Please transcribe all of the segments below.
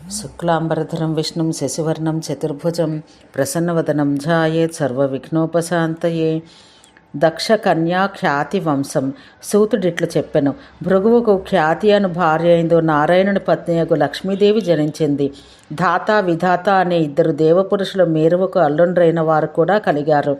శుక్లాంబరధరం విష్ణుం శశివర్ణం చతుర్భుజం ప్రసన్నవదనం ధ్యాయేత్ సర్వవిఘ్నోపశాంతయే. దక్ష కన్యా ఖ్యాతి వంశం. సూతుడిట్లు చెప్పెను. భృగువుకు ఖ్యాతి అను భార్య అయిందో నారాయణుని పత్నియగు లక్ష్మీదేవి జనించింది. ధాత విధాత అనే ఇద్దరు దేవపురుషులు మేరువుకు అల్లుండ్రైన వారు కూడా కలిగారు.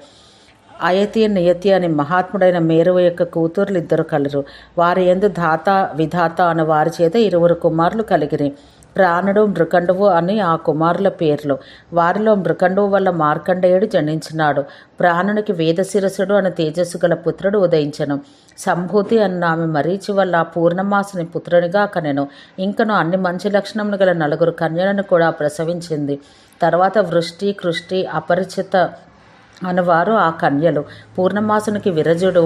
అయతి నియతి అనే మహాత్ముడైన మేరువు యొక్క కూతుర్లు ఇద్దరు కలరు. వారి యందు ధాత విధాత అనే వారి చేత 20 కుమారులు కలిగిరి. ప్రాణుడు మృకండువు అని ఆ కుమారుల పేర్లు. వారిలో మృకండువు వల్ల మార్కండేయుడు జనించినాడు. ప్రాణునికి వేదశిరసుడు అనే తేజస్సు గల పుత్రుడు ఉదయించను. సంభూతి అన్న ఆమె మరీచి వల్ల పూర్ణమాసుని పుత్రునిగా కనెను. ఇంకను అన్ని మంచి లక్షణములు గల 4 కన్యలను కూడా ప్రసవించింది. తర్వాత వృష్టి కృష్టి అపరిచిత అనువారు ఆ కన్యలు. పూర్ణమాసునికి విరజుడు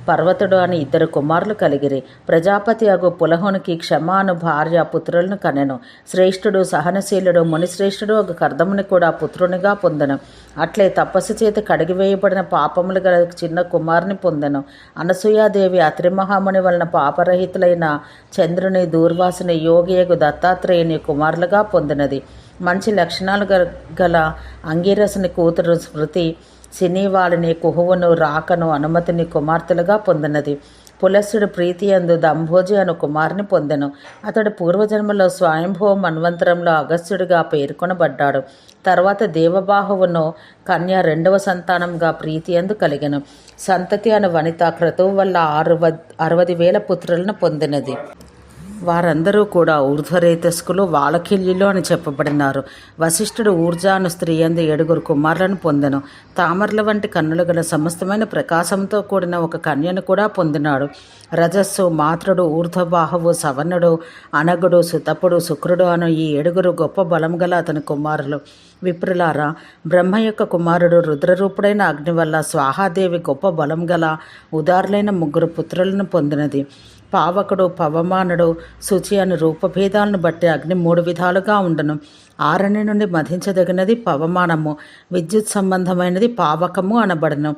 పర్వతుడు అని 2 కుమారులు కలిగిరి. ప్రజాపతి అగు పులహునికి క్షమ అను భార్య పుత్రులను కనెను. శ్రేష్ఠుడు సహనశీలుడు మునిశ్రేష్ఠుడు ఒక కర్దముని కూడా పుత్రునిగా పొందెను. అట్లే తపస్సు చేతి కడిగివేయబడిన పాపములు గల చిన్న కుమారుని పొందెను. అనసూయాదేవి అత్రిమహాముని వలన పాపరహితులైన చంద్రుని దూర్వాసుని యోగియగు దత్తాత్రేయుని కుమారులుగా పొందినది. మంచి లక్షణాలు గల అంగీరసుని కూతురు స్మృతి సినీవాలిని కుహువును రాకను అనుమతిని కుమార్తెలుగా పొందినది. పులస్సుడు ప్రీతి యందు దంభోజి అను కుమారుని పొందెను. అతడు పూర్వజన్మలో స్వయంభవ మన్వంతరంలో అగస్త్యుడిగా పేర్కొనబడ్డాడు. తర్వాత దేవబాహువును కన్య 2వ సంతానంగా ప్రీతి యందు కలిగెను. సంతతి అను వనిత క్రతువు వల్ల 60,000 పుత్రులను పొందినది. వారందరూ కూడా ఊర్ధ్వరేతస్కులు వాళకిల్యులు అని చెప్పబడినారు. వశిష్ఠుడు ఊర్జ అను స్త్రీ యందు 7 కుమారులను పొందెను. తామరల వంటి కన్నులు గల సమస్తమైన ప్రకాశంతో కూడిన ఒక కన్యను కూడా పొందినాడు. రజస్సు మాతృడు ఊర్ధ్వబాహువు సవనుడు అనగుడు సుతపుడు శుక్రుడు అను ఈ 7 గొప్ప బలం గల అతని కుమారులు. విప్రులారా, బ్రహ్మ యొక్క కుమారుడు రుద్రరూపుడైన అగ్ని వల్ల స్వాహాదేవి గొప్ప బలం గల ఉదారులైన 3 పుత్రులను పొందినది. పావకుడు పవమానుడు శుచి అను రూపభేదాలను బట్టి అగ్ని 3 విధాలుగా ఉండను. ఆరణి నుండి మధించదగినది పవమానము, విద్యుత్ సంబంధమైనది పావకము అనబడను.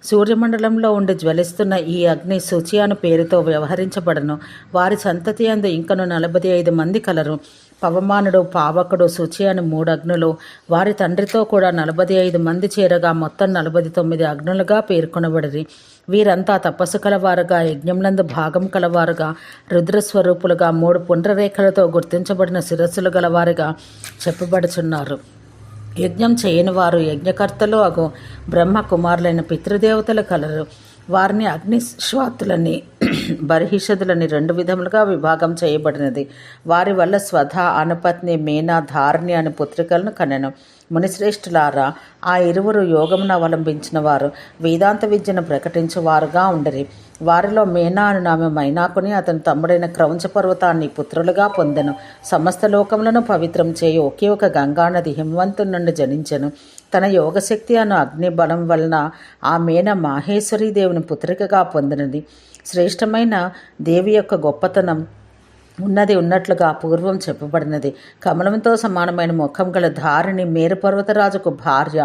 సూర్యమండలంలో ఉండి జ్వలిస్తున్న ఈ అగ్ని శుచి అను పేరుతో వ్యవహరించబడను. వారి సంతతి యందు ఇంకను 45 మంది కలరు. పవమానుడు పావకుడు శుచి అని 3 అగ్నులు, వారి తండ్రితో కూడా 45 మంది చేరగా మొత్తం 49 అగ్నులుగా పేర్కొనబడిరి. వీరంతా తపస్సు కలవారుగా, యజ్ఞంలందు భాగం కలవారుగా, రుద్రస్వరూపులుగా, 3 పుండ్రరేఖలతో గుర్తించబడిన శిరస్సులు గలవారుగా చెప్పబడుచున్నారు. యజ్ఞం చేయని వారు యజ్ఞకర్తలు అగు బ్రహ్మ కుమారులైన పితృదేవతలు కలరు. వారిని అగ్నిశ్వాతులని బర్హిషదులని 2 విధములుగా విభాగం చేయబడినది. వారి వల్ల స్వధ అనుపత్ని మేనా ధారిణి అని పుత్రికలను కనెను. మునిశ్రేష్ఠులారా, ఆ 20 యోగమును అవలంబించిన వారు వేదాంత విద్యను ప్రకటించువారుగా ఉండరి. వారిలో మేనా అను ఆమె మైనాకుని అతని తమ్ముడైన క్రౌంచ పర్వతాన్ని పుత్రులుగా పొందెను. సమస్త లోకములను పవిత్రం చేయు ఒకే ఒక గంగానది హిమవంతుని నుండి జనించెను. తన యోగశక్తి అను అగ్ని బలం వలన ఆ మేన మాహేశ్వరీ దేవుని పుత్రికగా పొందినది. శ్రేష్టమైన దేవి యొక్క గొప్పతనం ఉన్నది ఉన్నట్లుగా పూర్వం చెప్పబడినది. కమలంతో సమానమైన ముఖం గల ధారిణి మేరు పర్వతరాజుకు భార్య.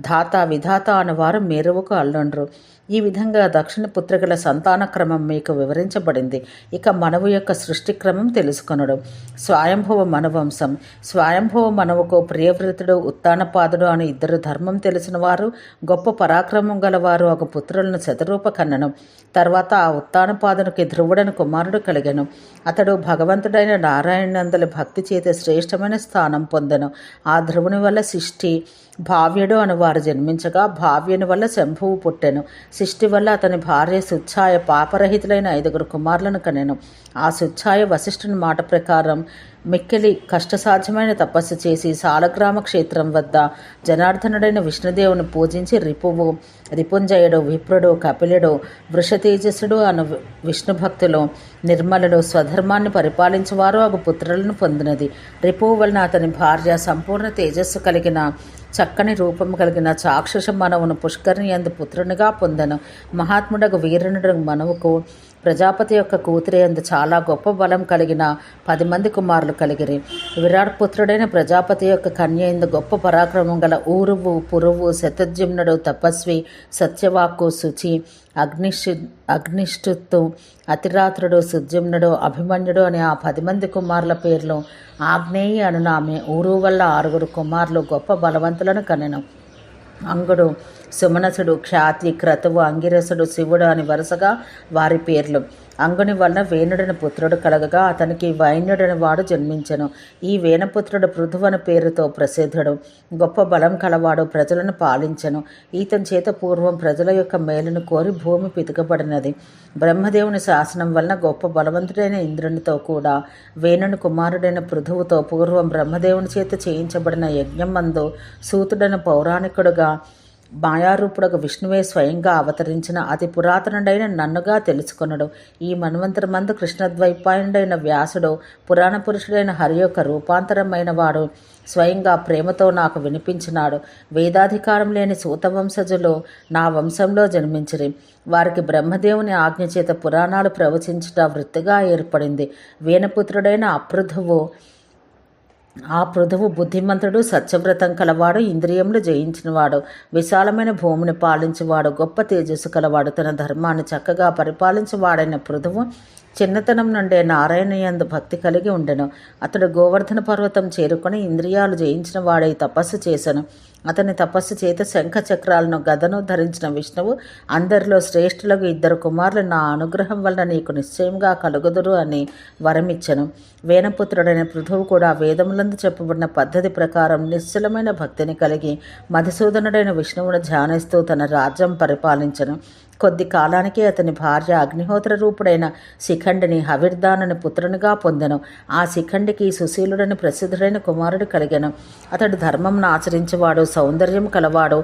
ధాత విధాత అనువారు మేరువుకు అల్లుండ్రు. ఈ విధంగా దక్షిణ పుత్రికల సంతాన క్రమం మీకు వివరించబడింది. ఇక మనవు యొక్క సృష్టి క్రమం తెలుసుకొనడు. స్వయంభవ మనవంశం. స్వయంభవ మనవుకు ప్రియవ్రతుడు ఉత్తానపాదుడు అని 2 ధర్మం తెలిసిన వారు గొప్ప పరాక్రమం గలవారు ఒక పుత్రులను శతరూప కన్నను. తర్వాత ఆ ఉత్తానపాదునికి ధ్రువుడని కుమారుడు కలిగెను. అతడు భగవంతుడైన నారాయణనందలి భక్తి చేత శ్రేష్టమైన స్థానం పొందెను. ఆ ధ్రువుని వల్ల శిష్టి భావ్యుడు అని వారు జన్మించగా, భావ్యుని వల్ల శంభువు పుట్టెను. శిష్టి వల్ల అతని భార్య సుచ్ఛాయ పాపరహితులైన 5 కుమారులను కనెను. ఆ సుచ్ఛాయ వశిష్ఠుని మాట ప్రకారం మిక్కిలి కష్టసాధ్యమైన తపస్సు చేసి సాలగ్రామ క్షేత్రం వద్ద జనార్దనుడైన విష్ణుదేవుని పూజించి రిపువు, రిపుంజయుడు, విప్రుడు, కపిలుడు, వృషతేజస్సుడు అను విష్ణు భక్తులు నిర్మలుడు స్వధర్మాన్ని పరిపాలించేవారు అగు పుత్రులను పొందినది. రిపువు వలన అతని భార్య సంపూర్ణ తేజస్సు కలిగిన చక్కని రూపము కలిగిన చాక్షుష మనవును పుష్కరిణి యందు పుత్రునిగా పొందెను. మహాత్ముడకు వీరునుడు మనవుకు ప్రజాపతి యొక్క కూతురే అందు చాలా గొప్ప బలం కలిగిన 10 మంది కుమారులు కలిగిరి. విరాట్ పుత్రుడైన ప్రజాపతి యొక్క కన్య ఇందు గొప్ప పరాక్రమం గల ఊరువు, పురువు, శతజుమ్నుడు, తపస్వి, సత్యవాక్కు, శుచి, అగ్నిష్ఠుత్తు, అతిరాత్రుడు, సుజుమ్నుడు, అభిమన్యుడు అనే ఆ 10 మంది కుమారుల పేర్లు. ఆగ్నేయి అను ఆమె ఊరు వల్ల 6 కుమారులు గొప్ప బలవంతులను కనెను. అంగుడు, సుమనసుడు, ఖ్యాతి, క్రతువు, అంగిరసుడు, శివుడు అని వరుసగా వారి పేర్లు. అంగుని వలన వేణుడని పుత్రుడు కలగగా అతనికి వైన్యుడని వాడు జన్మించెను. ఈ వేణపుత్రుడు పృథువని పేరుతో ప్రసిద్ధుడు. గొప్ప బలం కలవాడు, ప్రజలను పాలించెను. ఈతని చేత పూర్వం ప్రజల యొక్క మేలును కోరి భూమి పితుకబడినది. బ్రహ్మదేవుని శాసనం వలన గొప్ప బలవంతుడైన ఇంద్రునితో కూడా వేణుని కుమారుడైన పృథువుతో పూర్వం బ్రహ్మదేవుని చేత చేయించబడిన యజ్ఞం మందు సూతుడైన పౌరాణికుడుగా మాయారూపుడకు విష్ణువే స్వయంగా అవతరించిన అతి పురాతనుడైన నన్నుగా తెలుసుకొనడు. ఈ మన్వంతరమందు కృష్ణద్వైపాయనుడైన వ్యాసుడు పురాణ పురుషుడైన హరి యొక్క రూపాంతరమైన వాడు స్వయంగా ప్రేమతో నాకు వినిపించినాడు. వేదాధికారం లేని సూతవంశజులు నా వంశంలో జన్మించిరి. వారికి బ్రహ్మదేవుని ఆజ్ఞ చేత పురాణాలు ప్రవచించుట వృత్తిగా ఏర్పడింది. వేణపుత్రుడైన ఆ పృథువు బుద్ధిమంతుడు, సత్యవ్రతం కలవాడు, ఇంద్రియములు జయించినవాడు, విశాలమైన భూమిని పాలించేవాడు, గొప్ప తేజస్సు కలవాడు. తన ధర్మాన్ని చక్కగా పరిపాలించేవాడైన పృథువు చిన్నతనం నుండే నారాయణ యందు భక్తి కలిగి ఉండెను. అతడు గోవర్ధన పర్వతం చేరుకొని ఇంద్రియాలు జయించిన వాడై తపస్సు చేసెను. అతని తపస్సు చేత శంఖ చక్రాలను గదను ధరించిన విష్ణువు అందరిలో శ్రేష్ఠులకు 2 కుమారులు నా అనుగ్రహం వలన నీకు నిశ్చయంగా కలుగుదురు అని వరమిచ్చెను. వేణపుత్రుడైన పృథువు కూడా వేదములందు చెప్పబడిన పద్ధతి ప్రకారం నిశ్చలమైన భక్తిని కలిగి మధుసూదనుడైన విష్ణువును ధ్యానిస్తూ తన రాజ్యం పరిపాలించెను. కొద్ది కాలానికి అతని భార్య అగ్నిహోత్ర రూపుడైన శిఖండిని హవిర్దానుని పుత్రునిగా పొందెను. ఆ శిఖండికి సుశీలుడని ప్రసిద్ధుడైన కుమారుడు కలిగెను. అతడు ధర్మంను ఆచరించేవాడు, సౌందర్యం కలవాడు,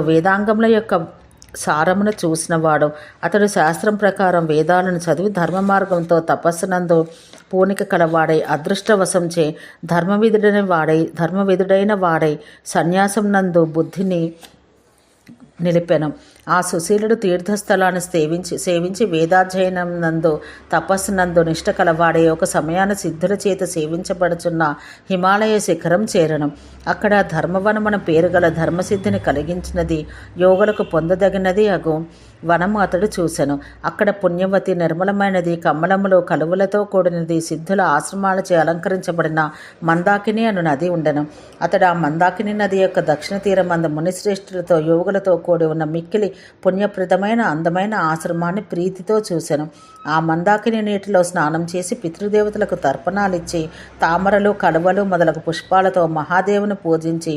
వేదాంగముల యొక్క సారమును చూసినవాడు. అతడు శాస్త్రం ప్రకారం వేదాలను చదివి ధర్మ మార్గంతో తపస్సునందు పూనిక కలవాడై అదృష్టవశంచే ధర్మవిధుడైన వాడై సన్యాసం నందు బుద్ధిని నిలిపెను. ఆ సుశీలుడు తీర్థస్థలాన్ని సేవించి వేదాధ్యయనం నందు తపస్సునందు నిష్ట కలవాడే ఒక సమయాన సిద్ధుల చేత సేవించబడుచున్న హిమాలయ శిఖరం చేరను. అక్కడ ధర్మవనమన పేరు గల ధర్మసిద్ధిని కలిగించినది, యోగులకు పొందదగినది అగు వనము అతడు చూసెను. అక్కడ పుణ్యవతి, నిర్మలమైనది, కమలములు, కలువలతో కూడినది, సిద్ధుల ఆశ్రమాలచే అలంకరించబడిన మందాకిని అను నది ఉండెను. అతడు ఆ మందాకిని నది యొక్క దక్షిణ తీరమందు మునిశ్రేష్ఠులతో యోగులతో కూడి ఉన్న మిక్కిలి పుణ్యప్రదమైన అందమైన ఆశ్రమాన్ని ప్రీతితో చూసెను. ఆ మందాకిని నీటిలో స్నానం చేసి పితృదేవతలకు తర్పణాలిచ్చి తామరలు, కలువలు మొదలగు పుష్పాలతో మహాదేవుని పూజించి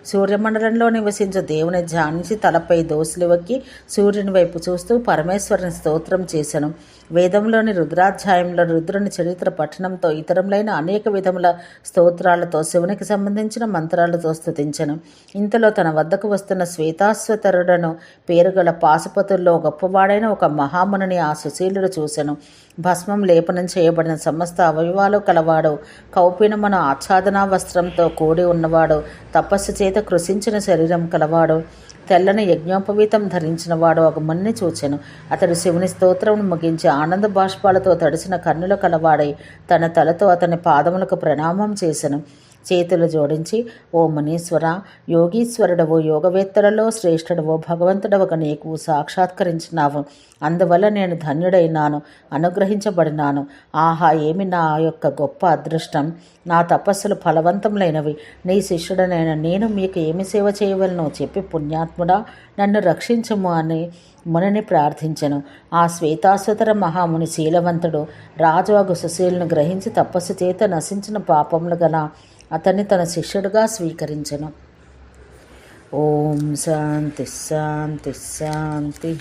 సూర్యమండలంలో నివసించే దేవుని ధ్యానించి తలపై దోసులు వక్కి సూర్యుని వైపు చూస్తూ పరమేశ్వరుని స్తోత్రం చేసెను. వేదంలోని రుద్రాధ్యాయంలో రుద్రుని చరిత్ర పఠనంతో ఇతరములైన అనేక విధముల స్తోత్రాలతో శివునికి సంబంధించిన మంత్రాలతో స్తుతించెను. ఇంతలో తన వద్దకు వస్తున్న శ్వేతాశ్వతరుడను పేరుగల పాశుపతుల్లో గొప్పవాడైన ఒక మహామునిని ఆ సుశీలుడు చూసెను. భస్మం లేపనం చేయబడిన సమస్త అవయవాలు కలవాడు, కౌపీనమున ఆచ్ఛాదనా వస్త్రంతో కూడి ఉన్నవాడు, తపస్సు చేత కృషించిన శరీరం కలవాడు, తెల్లని యజ్ఞోపవీతం ధరించిన వాడు ఒక మునిని చూచెను. అతడు శివుని స్తోత్రమును ముగించి ఆనంద బాష్పాలతో తడిసిన కన్నులు కలవాడై తన తలతో అతని పాదములకు ప్రణామం చేసెను. చేతులు జోడించి, ఓ మునీశ్వర, యోగీశ్వరుడవో, యోగవేత్తలలో శ్రేష్ఠుడవో, భగవంతుడవక నీకు సాక్షాత్కరించినావు. అందువల్ల నేను ధన్యుడైనాను, అనుగ్రహించబడినాను. ఆహా, ఏమి నా యొక్క గొప్ప అదృష్టం! నా తపస్సులు ఫలవంతములైనవి. నీ శిష్యుడనైన నేను మీకు ఏమి సేవ చేయవలనో చెప్పి పుణ్యాత్ముడా నన్ను రక్షించము అని మునిని ప్రార్థించెను. ఆ శ్వేతాశ్వతర మహాముని శీలవంతుడు రాజువగు సుశీలను గ్రహించి తపస్సు చేత నశించిన పాపములు గల అతన్ని తన శిష్యుడిగా స్వీకరించెను. ఓం శాంతి శాంతి శాంతి.